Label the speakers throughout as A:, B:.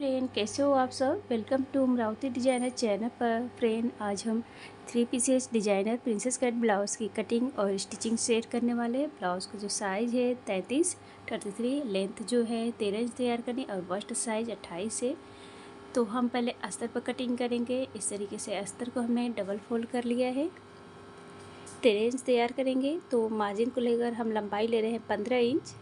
A: Friend, कैसे हो आप सब। Welcome to Amravati designer channel पर। फ्रेंड, आज हम 3 pieces designer princess cut blouse की कटिंग और स्टिचिंग शेयर करने वाले हैं। ब्लाउज़ का जो साइज़ है 33 लेंथ जो है 13 इंच तैयार करनी और बस्ट साइज़ 28 है। तो हम पहले अस्तर पर कटिंग करेंगे। इस तरीके से अस्तर को हमने डबल फोल्ड कर लिया है। 13 इंच तैयार करेंगे तो मार्जिन को लेकर हम लंबाई ले रहे हैं 15 इंच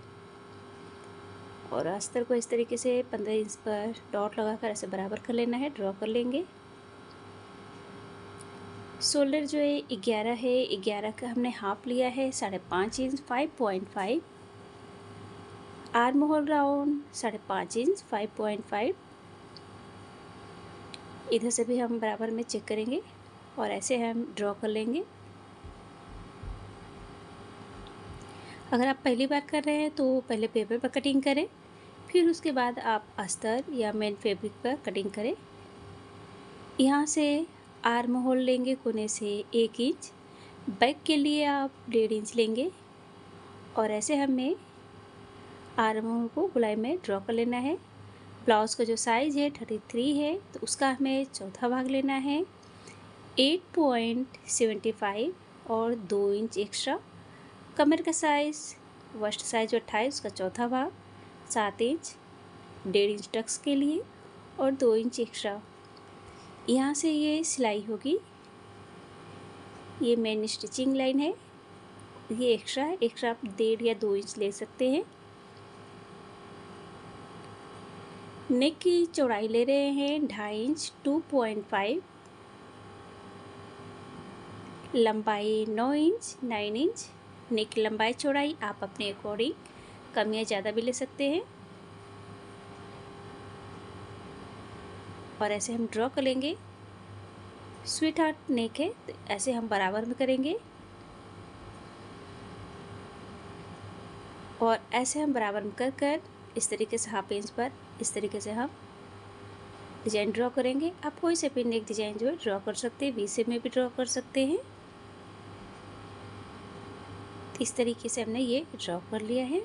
A: और अस्तर को इस तरीके से 15 इंच पर डॉट लगाकर ऐसे बराबर कर लेना है, ड्रॉ कर लेंगे। शोल्डर जो है 11 है, 11 का हमने हाफ लिया है 5.5 inch 5.5। Arm hole round 5.5 inch 5.5। इधर से भी हम बराबर में चेक करेंगे और ऐसे हम ड्रॉ कर लेंगे। अगर आप पहली बार कर रहे हैं तो पहले पेपर पर कटिंग करें, फिर उसके बाद आप अस्तर या मेन फैब्रिक पर कटिंग करें। यहाँ से आर्म होल लेंगे कोने से 1 इंच, बैक के लिए आप 1.5 इंच लेंगे और ऐसे हमें आर्म होल को गोलाई में ड्रॉ कर लेना है। ब्लाउज़ का जो साइज़ है 33 है तो उसका हमें चौथा भाग लेना है 8.75 और 2 इंच एक्स्ट्रा। कमर का साइज़ वस्ट साइज 28, उसका चौथा भाग 7 इंच, 1.5 इंच टक्स के लिए और 2 इंच एक्स्ट्रा। यहाँ से ये सिलाई होगी, ये मेन स्टिचिंग लाइन है। ये एक्स्ट्रा आप 1.5 या 2 इंच ले सकते हैं। नेक की चौड़ाई ले रहे हैं 2.5 इंच 2.5, लंबाई 9 इंच 9 इंच। नेक की लंबाई चौड़ाई आप अपने अकॉर्डिंग कम या ज़्यादा भी ले सकते हैं और ऐसे हम ड्रॉ कर लेंगे। स्वीट हार्ट नेक है तो ऐसे हम बराबर में करेंगे और ऐसे हम बराबर में कर कर इस तरीके से हाफ इंच पर इस तरीके से हम डिज़ाइन ड्रॉ करेंगे। आप कोई से भी नेक डिज़ाइन जो है ड्रॉ कर सकते हैं, वी शेप में भी ड्रॉ कर सकते हैं। इस तरीके से हमने ये ड्रॉ कर लिया है।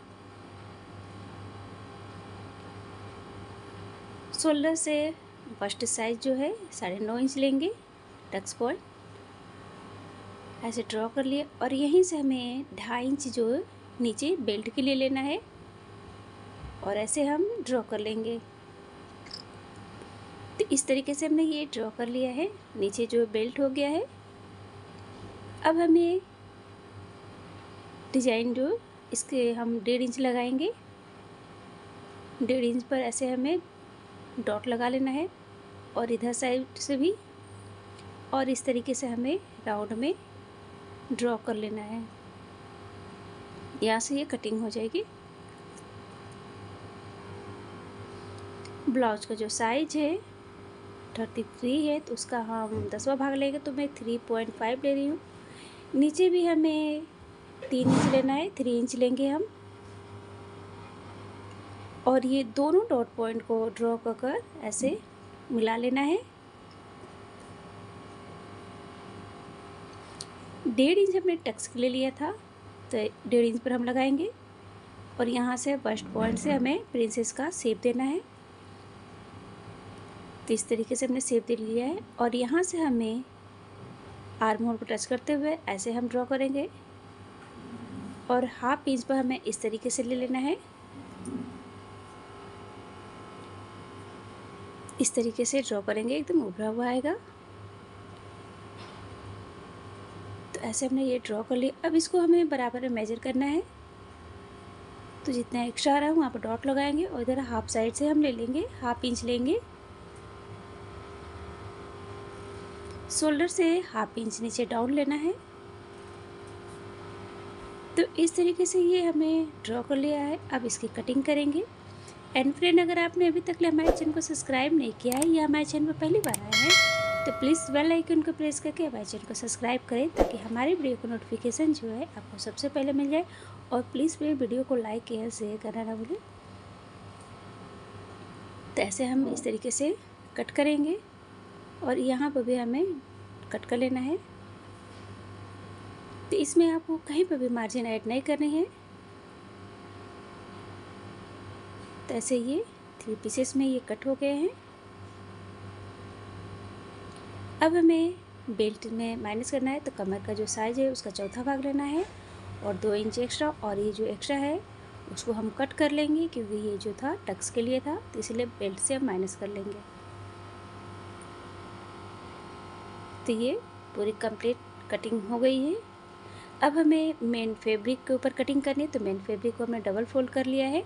A: शोल्डर से बस्ट साइज जो है 9.5 इंच लेंगे, टक्स पॉइंट ऐसे ड्रॉ कर लिए और यहीं से हमें 2.5 इंच जो नीचे बेल्ट के लिए लेना है और ऐसे हम ड्रॉ कर लेंगे। तो इस तरीके से हमने ये ड्रॉ कर लिया है, नीचे जो बेल्ट हो गया है। अब हमें डिज़ाइन जो इसके हम 1.5 इंच लगाएंगे, 1.5 इंच पर ऐसे हमें डॉट लगा लेना है और इधर साइड से भी और इस तरीके से हमें राउंड में ड्रॉ कर लेना है। यहाँ से ये कटिंग हो जाएगी। ब्लाउज का जो साइज है 33 है तो उसका हम 10वां भाग लेंगे तो मैं 3.5 ले रही हूँ। नीचे भी हमें 3 इंच लेना है, 3 इंच लेंगे हम और ये दोनों डॉट पॉइंट को ड्रॉ कर ऐसे मिला लेना है। 1.5 इंच हमने टक्स के लिए लिया था तो 1.5 इंच पर हम लगाएंगे और यहाँ से बस्ट पॉइंट से हमें प्रिंसेस का शेप देना है। तो इस तरीके से हमने शेप दे लिया है और यहाँ से हमें आर्म होल को टच करते हुए ऐसे हम ड्रॉ करेंगे और हाफ इंच पर हमें इस तरीके से ले लेना है। इस तरीके से ड्रॉ करेंगे, एकदम उभरा हुआ आएगा। तो ऐसे हमने ये ड्रॉ कर लिया। अब इसको हमें बराबर में मेजर करना है तो जितना एक्स्ट्रा आ रहा है वहाँ पर डॉट लगाएंगे और इधर हाफ साइड से हम ले लेंगे, हाफ इंच लेंगे। शोल्डर से हाफ इंच नीचे डाउन लेना है। तो इस तरीके से ये हमें ड्रॉ कर लिया है। अब इसकी कटिंग करेंगे। एंड फ्रेंड, अगर आपने अभी तक हमारे चैनल को सब्सक्राइब नहीं किया है या हमारे चैनल पर पहली बार आए हैं तो प्लीज़ बेल आइकन को प्रेस करके हमारे चैनल को सब्सक्राइब करें ताकि हमारे वीडियो को नोटिफिकेशन जो है आपको सबसे पहले मिल जाए। और प्लीज़ मेरे वीडियो को लाइक या शेयर करना ना भूलें। तो ऐसे हम इस तरीके से कट करेंगे और यहाँ पर भी हमें कट कर लेना है। तो इसमें आपको कहीं पर भी मार्जिन ऐड नहीं करनी है। तो ऐसे ये 3 पीसेस में ये कट हो गए हैं। अब हमें बेल्ट में माइनस करना है, तो कमर का जो साइज़ है उसका चौथा भाग लेना है और 2 इंच एक्स्ट्रा, और ये जो एक्स्ट्रा है उसको हम कट कर लेंगे क्योंकि ये जो था टक्स के लिए था, तो इसलिए बेल्ट से हम माइनस कर लेंगे। तो ये पूरी कंप्लीट कटिंग हो गई है। अब हमें मेन फैब्रिक के ऊपर कटिंग करनी है, तो मेन फैब्रिक को हमने डबल फोल्ड कर लिया है,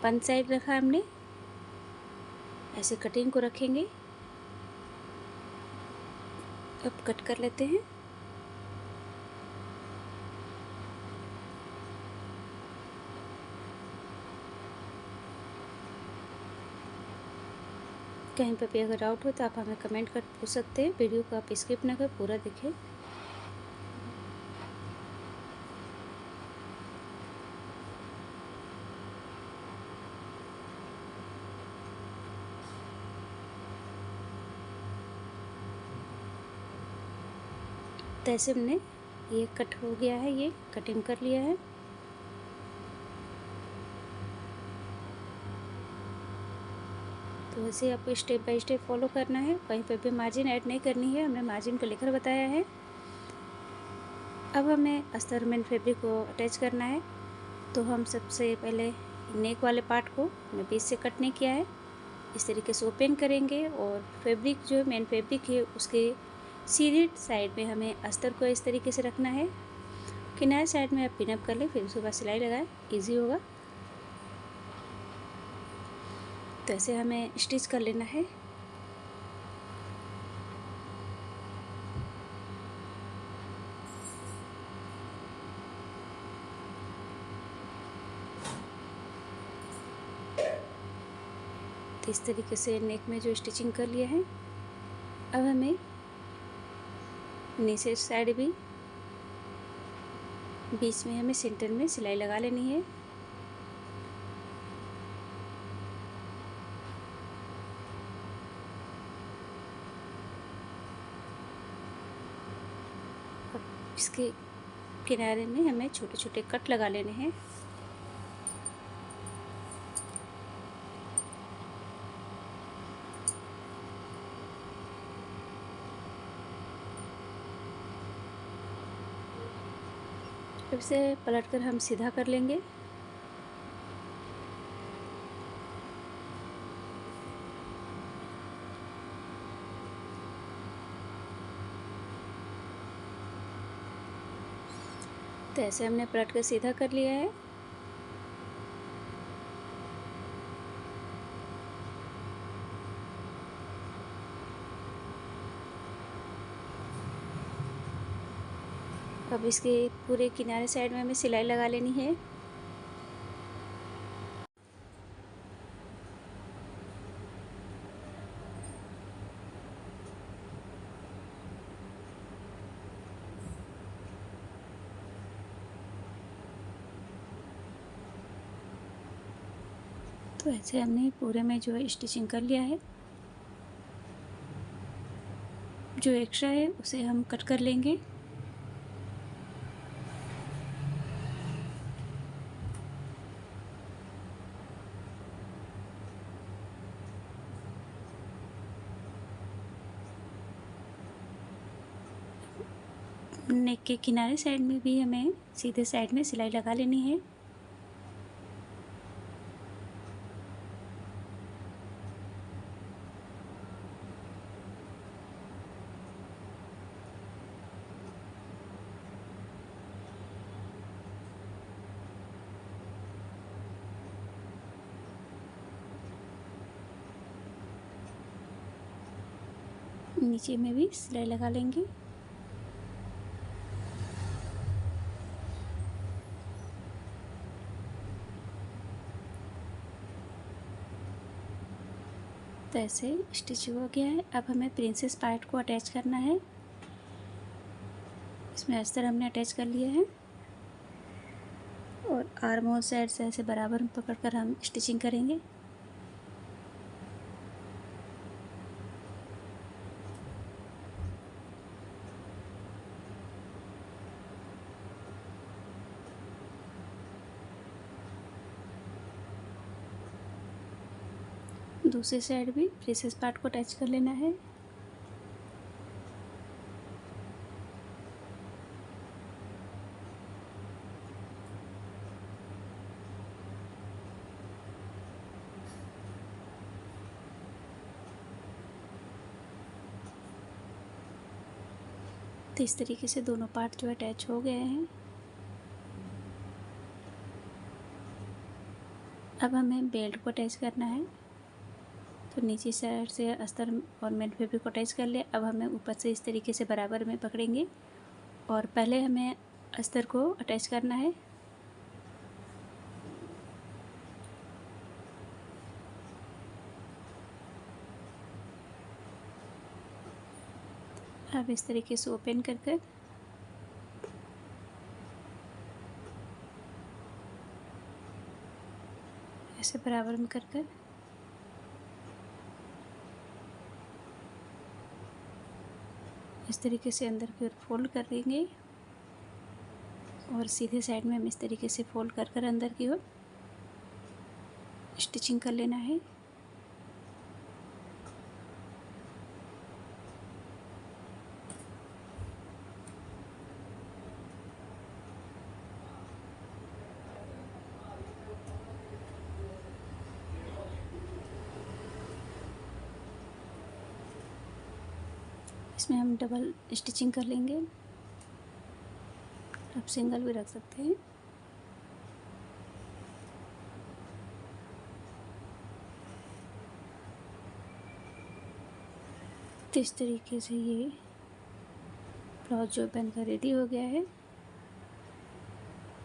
A: वन साइड रखा हमने, ऐसे कटिंग को रखेंगे। अब कट कर लेते हैं। कहीं पर भी अगर डाउट हो तो आप हमें कमेंट कर पूछ सकते हैं। वीडियो को आप स्किप ना कर पूरा देखें। तो ऐसे हमने ये कट हो गया है, ये कटिंग कर लिया है। तो ऐसे आपको स्टेप बाय स्टेप फॉलो करना है, कहीं पर भी मार्जिन ऐड नहीं करनी है, हमने मार्जिन को लेकर बताया है। अब हमें अस्तर मेन फैब्रिक को अटैच करना है, तो हम सबसे पहले नेक वाले पार्ट को हमने बीच से कट नहीं किया है, इस तरीके से ओपन करेंगे और फैब्रिक जो मेन फैब्रिक है उसके सीधे साइड में हमें अस्तर को इस तरीके से रखना है। किनारे साइड में आप पिनअप कर लें, फिर उसके बाद सिलाई लगाएं, इजी होगा। तो ऐसे हमें स्टिच कर लेना है। तो इस तरीके से नेक में जो स्टिचिंग कर लिया है, अब हमें नीचे साइड भी बीच में हमें सेंटर में सिलाई लगा लेनी है। अब इसके किनारे में हमें छोटे छोटे कट लगा लेने हैं। अब इसे पलटकर हम सीधा कर लेंगे। तो ऐसे हमने पलट कर सीधा कर लिया है। अब इसके पूरे किनारे साइड में हमें सिलाई लगा लेनी है। तो ऐसे हमने पूरे में जो है स्टिचिंग कर लिया है। जो एक्स्ट्रा है उसे हम कट कर लेंगे। नेक के किनारे साइड में भी हमें सीधे साइड में सिलाई लगा लेनी है। नीचे में भी सिलाई लगा लेंगे। तो ऐसे स्टिच हो गया है। अब हमें प्रिंसेस पार्ट को अटैच करना है। इसमें अस्तर हमने अटैच कर लिया है और आर्म होल साइड से ऐसे बराबर पकड़कर हम स्टिचिंग करेंगे। दूसरी साइड भी प्रिंसेस पार्ट को अटैच कर लेना है। तो इस तरीके से दोनों पार्ट जो अटैच हो गए हैं। अब हमें बेल्ट को अटैच करना है। तो नीचे साइड से अस्तर और मेन फैब्रिक को अटैच कर ले। अब हमें ऊपर से इस तरीके से बराबर में पकड़ेंगे और पहले हमें अस्तर को अटैच करना है। अब इस तरीके से ओपन कर कर ऐसे बराबर में कर कर इस तरीके से अंदर की ओर फोल्ड कर देंगे और सीधे साइड में हम इस तरीके से फोल्ड कर कर अंदर की ओर स्टिचिंग कर लेना है। इसमें हम डबल स्टिचिंग कर लेंगे। आप सिंगल भी रख सकते हैं। तो इस तरीके से ये ब्लाउज जो बनकर रेडी हो गया है,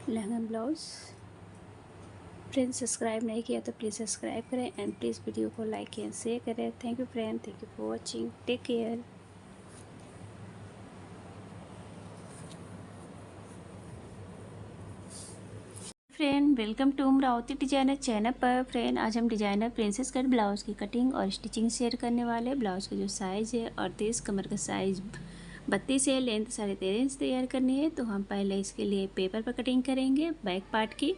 A: लहंगा ब्लाउज। फ्रेंड्स, सब्सक्राइब नहीं किया तो प्लीज़ सब्सक्राइब करें एंड प्लीज़ वीडियो को लाइक एंड शेयर करें। Thank you friend, thank you for watching, take care. Friend, welcome to Amravati designer channel पर। फ्रेंड, आज हम डिजाइनर प्रिंसेस कट ब्लाउज़ की कटिंग और स्टिचिंग शेयर करने वाले। ब्लाउज़ का जो साइज़ है 38, कमर का साइज़ 32 है, लेंथ 13.5 इंच तैयार करनी है। तो हम पहले इसके लिए पेपर पर कटिंग करेंगे। बैक पार्ट की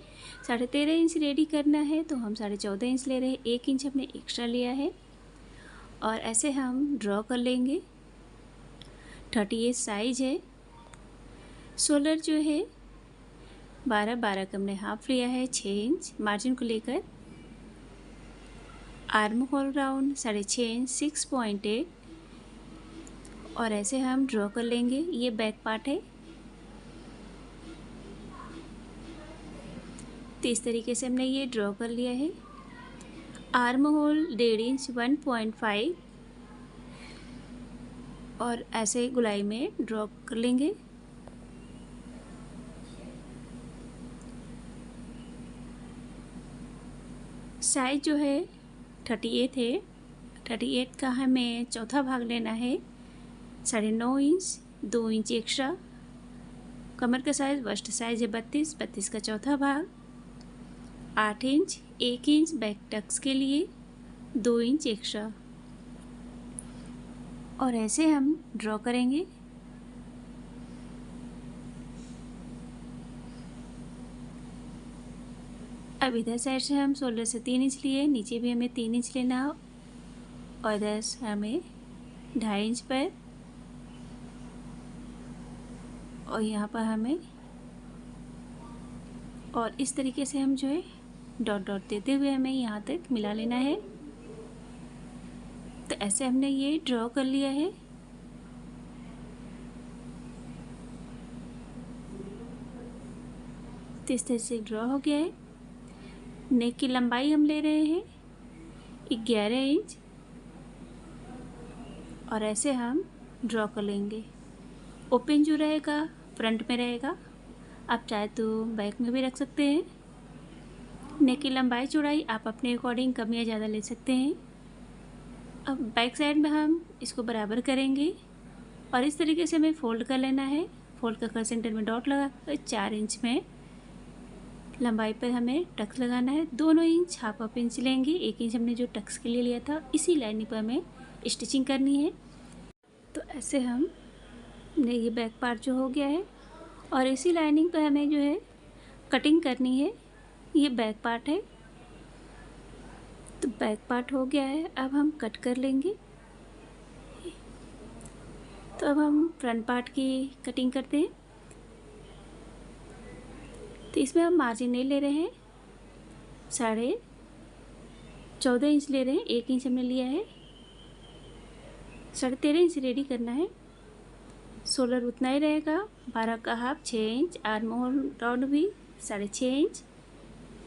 A: 13.5 इंच रेडी करना है, तो हम 14.5 इंच ले रहे हैं। 1 इंच हमने एक्स्ट्रा लिया है और ऐसे हम ड्रॉ कर लेंगे। 38 साइज है। शोल्डर जो है 12 का हमने हाफ लिया है, 6 इंच मार्जिन को लेकर। आर्म होल राउंड 6.5 इंच 6.8 और ऐसे हम ड्रॉ कर लेंगे। ये बैक पार्ट है। तो इस तरीके से हमने ये ड्रॉ कर लिया है। आर्म होल 1.5 इंच 1.5 और ऐसे गुलाई में ड्रॉ कर लेंगे। साइज जो है 38 है। 38 का हमें चौथा भाग लेना है। 9.5 इंच 2 इंच एक्स्ट्रा। कमर का साइज वस्ट साइज है 32 का चौथा भाग 8 इंच। 1 इंच बैक टक्स के लिए 2 इंच एक्स्ट्रा और ऐसे हम ड्रॉ करेंगे। अब इधर साइड से हम शोल्डर से 3 इंच लिए, नीचे भी हमें 3 इंच लेना हो और इधर से हमें 2.5 इंच पर और यहाँ पर हमें और इस तरीके से हम जो है डॉट डॉट देते हुए हमें यहाँ तक मिला लेना है। तो ऐसे हमने ये ड्रॉ कर लिया है। तो इस तरह से ड्रॉ हो गया है। नेक की लंबाई हम ले रहे हैं 11 इंच और ऐसे हम ड्रॉ कर लेंगे। ओपन जो रहेगा फ्रंट में रहेगा, आप चाहे तो बैक में भी रख सकते हैं। नेक की लंबाई चौड़ाई आप अपने अकॉर्डिंग कम या ज़्यादा ले सकते हैं। अब बैक साइड में हम इसको बराबर करेंगे और इस तरीके से हमें फोल्ड कर लेना है। फोल्ड कर सेंटर में डॉट लगा कर 4 इंच में लंबाई पर हमें टक्स लगाना है। दोनों इंच हाफ इंच लेंगे। 1 इंच हमने जो टक्स के लिए लिया था इसी लाइनिंग पर हमें स्टिचिंग करनी है। तो ऐसे हमने ये बैक पार्ट जो हो गया है और इसी लाइनिंग पर हमें जो है कटिंग करनी है। ये बैक पार्ट है। तो बैक पार्ट हो गया है, अब हम कट कर लेंगे। तो अब हम फ्रंट पार्ट की कटिंग करते हैं। तो इसमें हम मार्जिन नहीं ले रहे हैं, 14.5 इंच ले रहे हैं, 1 इंच हमने लिया है। 13.5 इंच रेडी करना है। शोल्डर उतना ही रहेगा, 12 का half 6 inch. Arm hole round भी 6.5 इंच,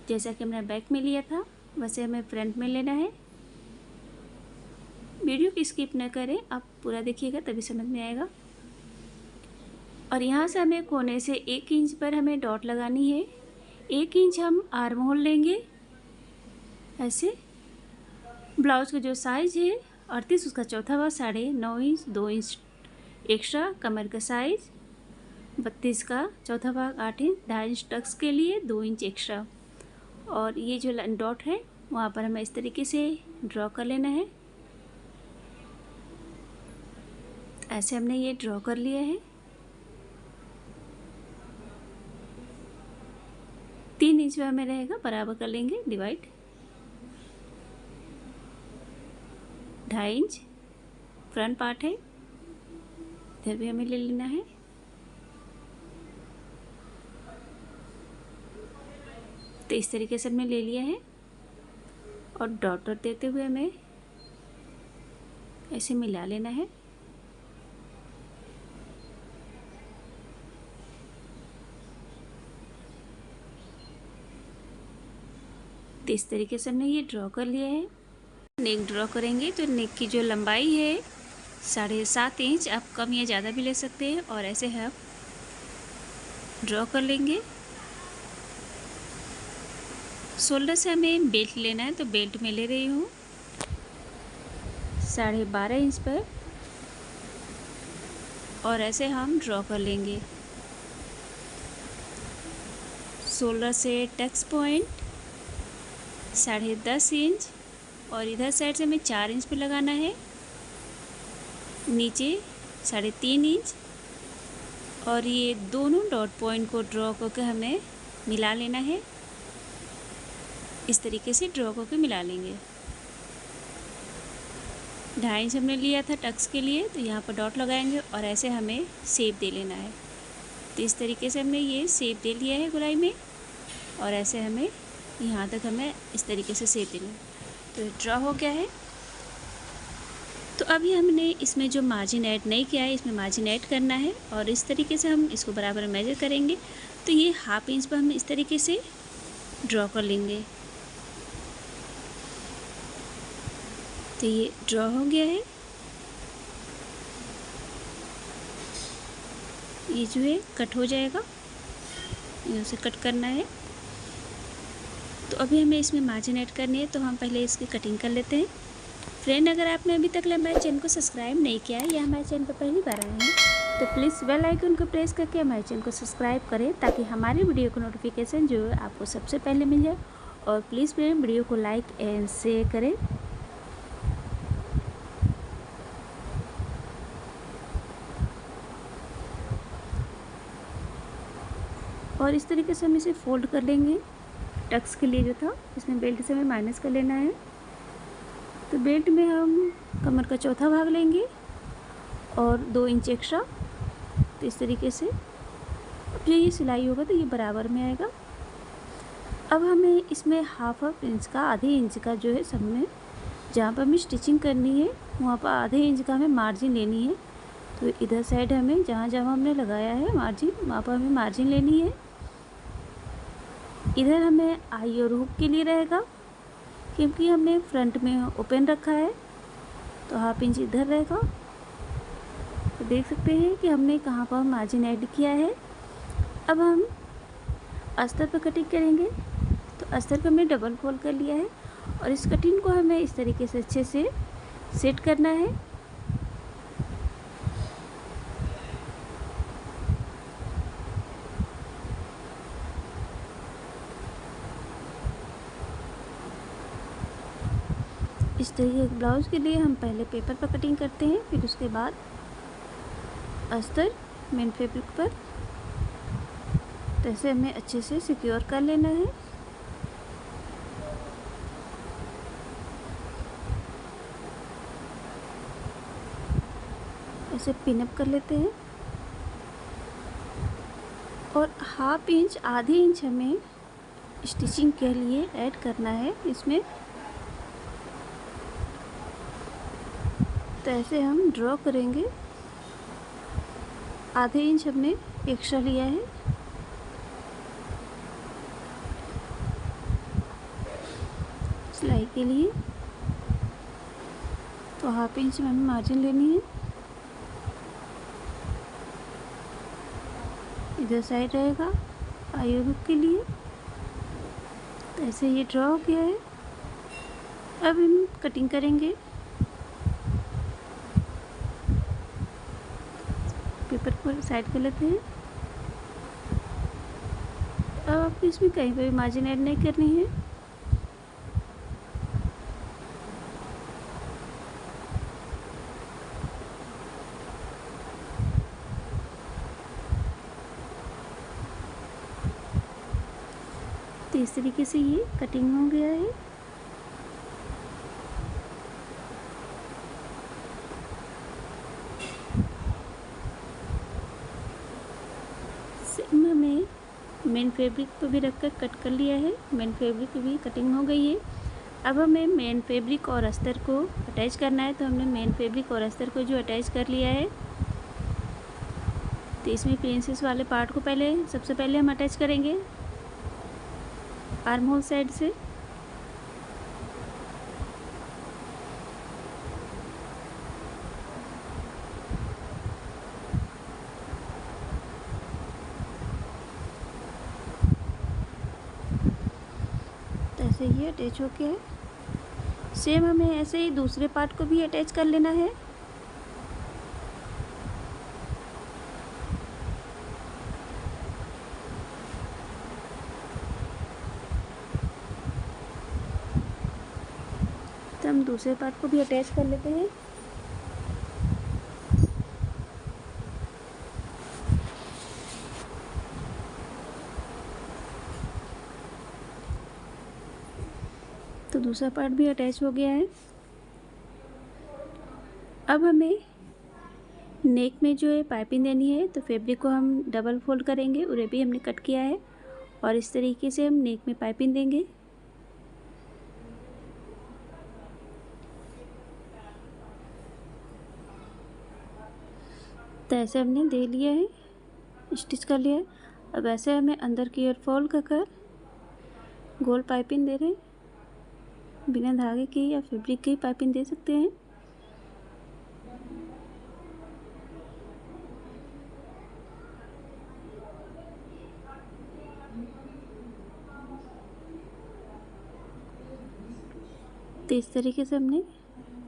A: जैसा कि हमने बैक में लिया था वैसे हमें फ्रंट में लेना है। वीडियो की स्किप न करें, आप पूरा देखिएगा तभी समझ में आएगा। और यहाँ से हमें कोने से 1 इंच पर हमें डॉट लगानी है। 1 इंच हम आर्म होल लेंगे ऐसे। ब्लाउज़ का जो साइज़ है 38, उसका चौथा भाग 9.5 इंच, 2 इंच एक्स्ट्रा। कमर का साइज़ 32 का चौथा भाग 8 इंच, 2.5 इंच टक्स के लिए 2 इंच एक्स्ट्रा। और ये जो डॉट है वहाँ पर हमें इस तरीके से ड्रॉ कर लेना है। ऐसे हमने ये ड्रॉ कर लिया है। 3 इंच में हमें रहेगा, बराबर कर लेंगे डिवाइड। 2.5 इंच फ्रंट पार्ट है, इधर भी हमें ले लेना है। तो इस तरीके से हमने ले लिया है और डॉट देते हुए हमें ऐसे मिला लेना है। तो इस तरीके से हमने ये ड्रॉ कर लिया है। नेक ड्रॉ करेंगे तो नेक की जो लंबाई है 7.5 इंच, आप कम या ज़्यादा भी ले सकते हैं। और ऐसे हम ड्रॉ कर लेंगे। शोल्डर से हमें बेल्ट लेना है, तो बेल्ट में ले रही हूँ 12.5 इंच पर। और ऐसे हम ड्रॉ कर लेंगे। शोल्डर से टक्स पॉइंट 10.5 इंच, और इधर साइड से हमें 4 इंच पे लगाना है। नीचे 3.5 इंच, और ये दोनों डॉट पॉइंट को ड्रॉ करके हमें मिला लेना है। इस तरीके से ड्रॉ करके मिला लेंगे। 2.5 इंच हमने लिया था टक्स के लिए, तो यहाँ पर डॉट लगाएंगे और ऐसे हमें शेप दे लेना है। तो इस तरीके से हमने ये शेप दे लिया है गोलाई में, और ऐसे हमें यहाँ तक हमें इस तरीके से शेप देना है। तो ये ड्रॉ हो गया है। तो अभी हमने इसमें जो मार्जिन ऐड नहीं किया है, इसमें मार्जिन ऐड करना है, और इस तरीके से हम इसको बराबर मेजर करेंगे। तो ये 1/2 इंच पर हम इस तरीके से ड्रॉ कर लेंगे। तो ये ड्रॉ हो गया है। ये जो है कट हो जाएगा, इसे कट करना है। तो अभी हमें इसमें मार्जिन ऐड करनी है, तो हम पहले इसकी कटिंग कर लेते हैं। फ्रेंड, अगर आपने अभी तक हमारे चैनल को सब्सक्राइब नहीं किया है या हमारे चैनल पर पहली बार आए हैं, तो प्लीज़ बेल आइकन को प्रेस करके हमारे चैनल को सब्सक्राइब करें, ताकि हमारे वीडियो का नोटिफिकेशन जो है आपको सबसे पहले मिल जाए। और प्लीज़ फ्रेंड, वीडियो को लाइक एंड शेयर करें। और इस तरीके से हम इसे फोल्ड कर लेंगे। टक्स के लिए जो था इसमें बेल्ट से हमें माइनस कर लेना है। तो बेल्ट में हम कमर का चौथा भाग लेंगे और 2 इंच एक्स्ट्रा। तो इस तरीके से जब ये सिलाई होगा तो ये बराबर में आएगा। अब हमें इसमें 1/2 इंच का, आधे इंच का जो है सब में, जहाँ पर हमें स्टिचिंग करनी है वहाँ पर आधे इंच का हमें मार्जिन लेनी है। तो इधर साइड हमें जहाँ जहाँ हमने लगाया है मार्जिन, वहाँ पर हमें मार्जिन लेनी है। इधर हमें आई और हुक के लिए रहेगा, क्योंकि हमने फ्रंट में ओपन रखा है, तो 1/2 इंच इधर रहेगा। तो देख सकते हैं कि हमने कहाँ पर मार्जिन ऐड किया है। अब हम अस्तर पर कटिंग करेंगे। तो अस्तर पर हमने डबल फोल्ड कर लिया है, और इस कटिंग को हमें इस तरीके से अच्छे से सेट करना है। इस तरीके के ब्लाउज़ के लिए हम पहले पेपर पर कटिंग करते हैं, फिर उसके बाद अस्तर मेन फैब्रिक पर। तो ऐसे हमें अच्छे से सिक्योर कर लेना है। ऐसे पिन अप कर लेते हैं और हाफ इंच आधे इंच हमें स्टिचिंग के लिए ऐड करना है इसमें। तो ऐसे हम ड्रॉ करेंगे। आधे इंच हमने एक्स्ट्रा लिया है। सिलाई के लिए तो हाफ इंच में हमें मार्जिन लेनी है। इधर साइड रहेगा आई हुक के लिए। तो ऐसे ये ड्रॉ हो गया है। अब हम कटिंग करेंगे। पेपर को साइड कर लेते हैं। अब आपको इसमें कहीं पर भी मार्जिन ऐड नहीं करनी है। तो इस तरीके से ये कटिंग हो गया है। सेम हमें मेन फैब्रिक पर भी रखकर कट कर लिया है। मेन फैब्रिक भी कटिंग हो गई है। अब हमें मेन फैब्रिक और अस्तर को अटैच करना है। तो हमने मेन फैब्रिक और अस्तर को जो अटैच कर लिया है, तो इसमें प्रिंसेस वाले पार्ट को सबसे पहले हम अटैच करेंगे आर्म होल साइड से। तो ऐसे ही अटैच हो गया है। सेम हमें ऐसे ही दूसरे पार्ट को भी अटैच कर लेना है। तो हम दूसरे पार्ट को भी अटैच कर लेते हैं। तो दूसरा पार्ट भी अटैच हो गया है। अब हमें नेक में जो है पाइपिंग देनी है। तो फैब्रिक को हम डबल फोल्ड करेंगे, उन्हें भी हमने कट किया है और इस तरीके से हम नेक में पाइपिंग देंगे। तो ऐसे हमने दे लिया है, स्टिच कर लिया है। अब ऐसे हमें अंदर की ओर फोल्ड कर गोल पाइपिंग दे रहे हैं। बिना धागे की या फैब्रिक की पाइपिंग दे सकते हैं। तो इस तरीके से हमने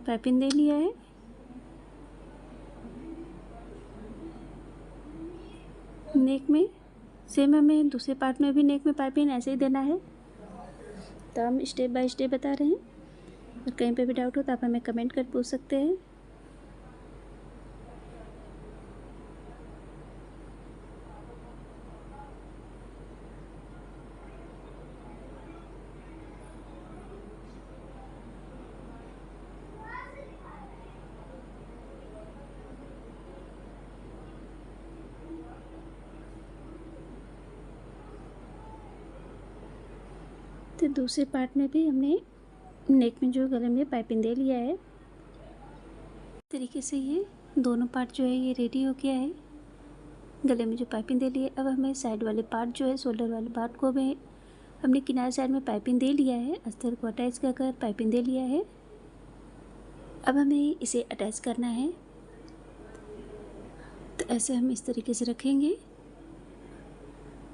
A: पाइपिंग दे लिया है। नेक में सेम हमें दूसरे पार्ट में भी नेक में पाइपिंग ऐसे ही देना है। तो हम स्टेप बाय स्टेप बता रहे हैं। और कहीं पे भी डाउट हो तो आप हमें कमेंट कर पूछ सकते हैं। तो दूसरे पार्ट में भी हमने नेक में जो गले में पाइपिंग दे लिया है। इस तरीके से ये दोनों पार्ट जो है ये रेडी हो गया है। गले में जो पाइपिंग दे ली है। अब हमें साइड वाले पार्ट जो है शोल्डर वाले पार्ट को भी हमने किनारे साइड में पाइपिंग दे लिया है। अस्तर को अटैच कर पाइपिंग दे लिया है। अब हमें इसे अटैच करना है। तो ऐसे हम इस तरीके से रखेंगे।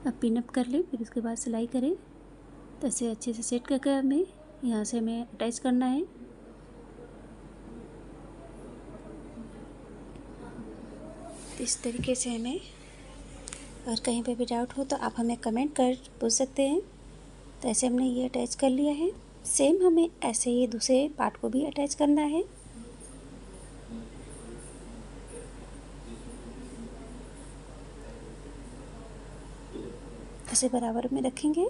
A: अब पिन अप कर लें, फिर उसके बाद सिलाई करें। तो ऐसे अच्छे से सेट करके हमें यहाँ से हमें अटैच करना है। तो इस तरीके से हमें, और कहीं पे भी डाउट हो तो आप हमें कमेंट कर पूछ सकते हैं। तो ऐसे हमने ये अटैच कर लिया है। सेम हमें ऐसे ही दूसरे पार्ट को भी अटैच करना है। ऐसे बराबर में रखेंगे।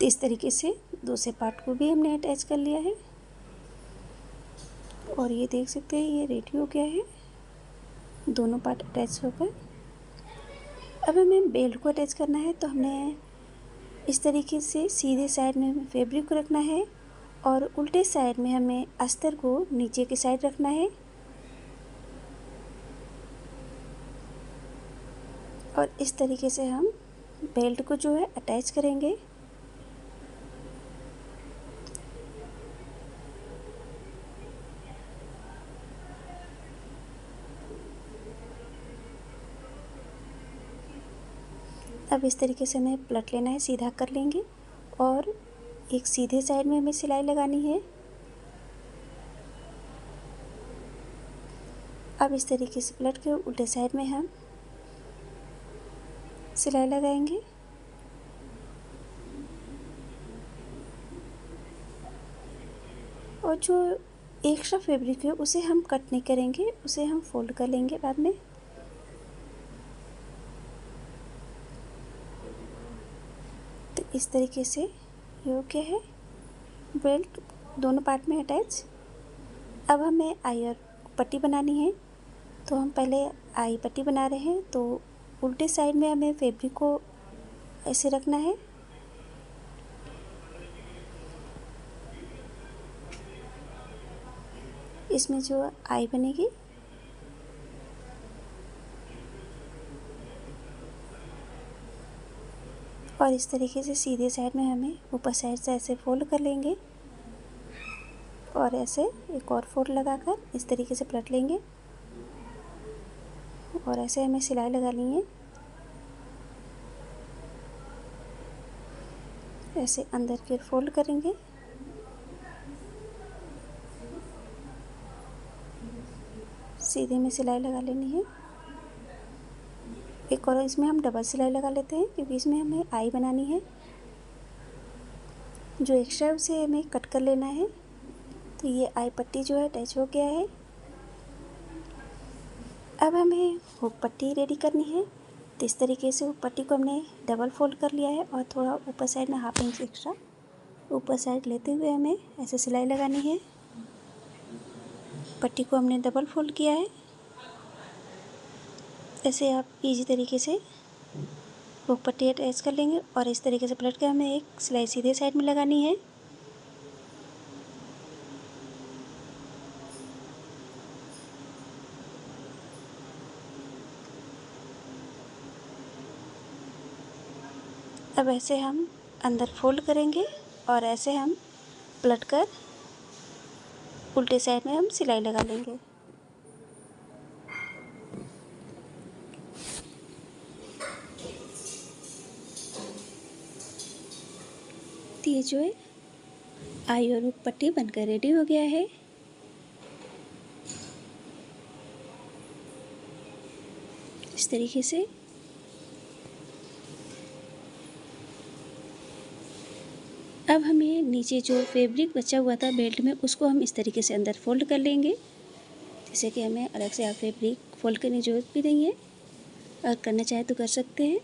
A: तो इस तरीके से दूसरे पार्ट को भी हमने अटैच कर लिया है और ये देख सकते हैं ये रेडी हो गया है, दोनों पार्ट अटैच होकर। अब हमें बेल्ट को अटैच करना है, तो हमने इस तरीके से सीधे साइड में फैब्रिक को रखना है और उल्टे साइड में हमें अस्तर को नीचे की साइड रखना है और इस तरीके से हम बेल्ट को जो है अटैच करेंगे। अब इस तरीके से हमें पलट लेना है, सीधा कर लेंगे और एक सीधे साइड में हमें सिलाई लगानी है। अब इस तरीके से पलट के उल्टे साइड में हम सिलाई लगाएंगे और जो एक्स्ट्रा फैब्रिक है उसे हम कट नहीं करेंगे, उसे हम फोल्ड कर लेंगे बाद में। तो इस तरीके से ये हो गया है बेल्ट दोनों पार्ट में अटैच। अब हमें आई और पट्टी बनानी है, तो हम पहले आई पट्टी बना रहे हैं। तो उल्टे साइड में हमें फैब्रिक को ऐसे रखना है इसमें जो आई बनेगी और इस तरीके से सीधे साइड में हमें ऊपर साइड से ऐसे फोल्ड कर लेंगे और ऐसे एक और फोल्ड लगाकर इस तरीके से पलट लेंगे और ऐसे हमें सिलाई लगानी है। ऐसे अंदर की ओर फोल्ड करेंगे, सीधे में सिलाई लगा लेनी है। एक और इसमें हम डबल सिलाई लगा लेते हैं क्योंकि इसमें हमें आई बनानी है। जो एक्स्ट्रा उसे हमें कट कर लेना है। तो ये आई पट्टी जो है अटैच हो गया है। अब हमें हुक पट्टी रेडी करनी है। तो इस तरीके से हुक पट्टी को हमने डबल फोल्ड कर लिया है और थोड़ा ऊपर साइड में 1/2 इंच एक्स्ट्रा ऊपर साइड लेते हुए हमें ऐसे सिलाई लगानी है। पट्टी को हमने डबल फोल्ड किया है। ऐसे आप इजी तरीके से हुक पट्टी अटैच कर लेंगे और इस तरीके से पलट कर हमें एक सिलाई सीधे साइड में लगानी है। अब ऐसे हम अंदर फोल्ड करेंगे और ऐसे हम पलट कर उल्टे साइड में हम सिलाई लगा लेंगे। तो ये जो है आई और हुक पट्टी बनकर रेडी हो गया है। इस तरीके से अब हमें नीचे जो फैब्रिक बचा हुआ था बेल्ट में उसको हम इस तरीके से अंदर फोल्ड कर लेंगे। जैसे कि हमें अलग से आप फैब्रिक फोल्ड करने की ज़रूरत भी नहीं है, और करना चाहे तो कर सकते हैं।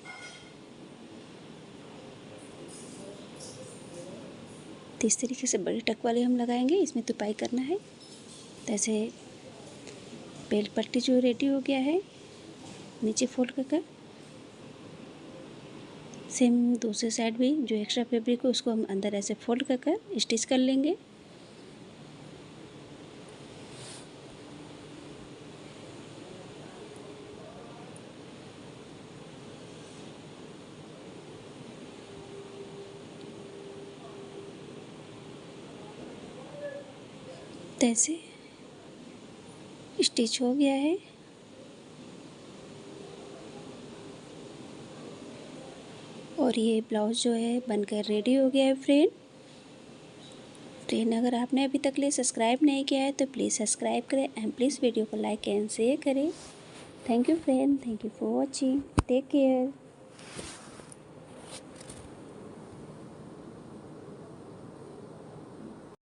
A: तो इस तरीके से बड़े टक वाले हम लगाएंगे, इसमें तुपाई करना है। तो ऐसे बेल्ट पट्टी जो रेडी हो गया है नीचे फोल्ड कर सेम दूसरे साइड भी जो एक्स्ट्रा फैब्रिक है उसको हम अंदर ऐसे फोल्ड कर स्टिच कर लेंगे। तो ऐसे स्टिच हो गया है। और ये ब्लाउज़ जो है बनकर रेडी हो गया है फ्रेंड। अगर आपने अभी तक सब्सक्राइब नहीं किया है तो प्लीज़ सब्सक्राइब करें एंड प्लीज़ वीडियो को लाइक एंड शेयर करें। Thank you friend, thank you for watching, take care.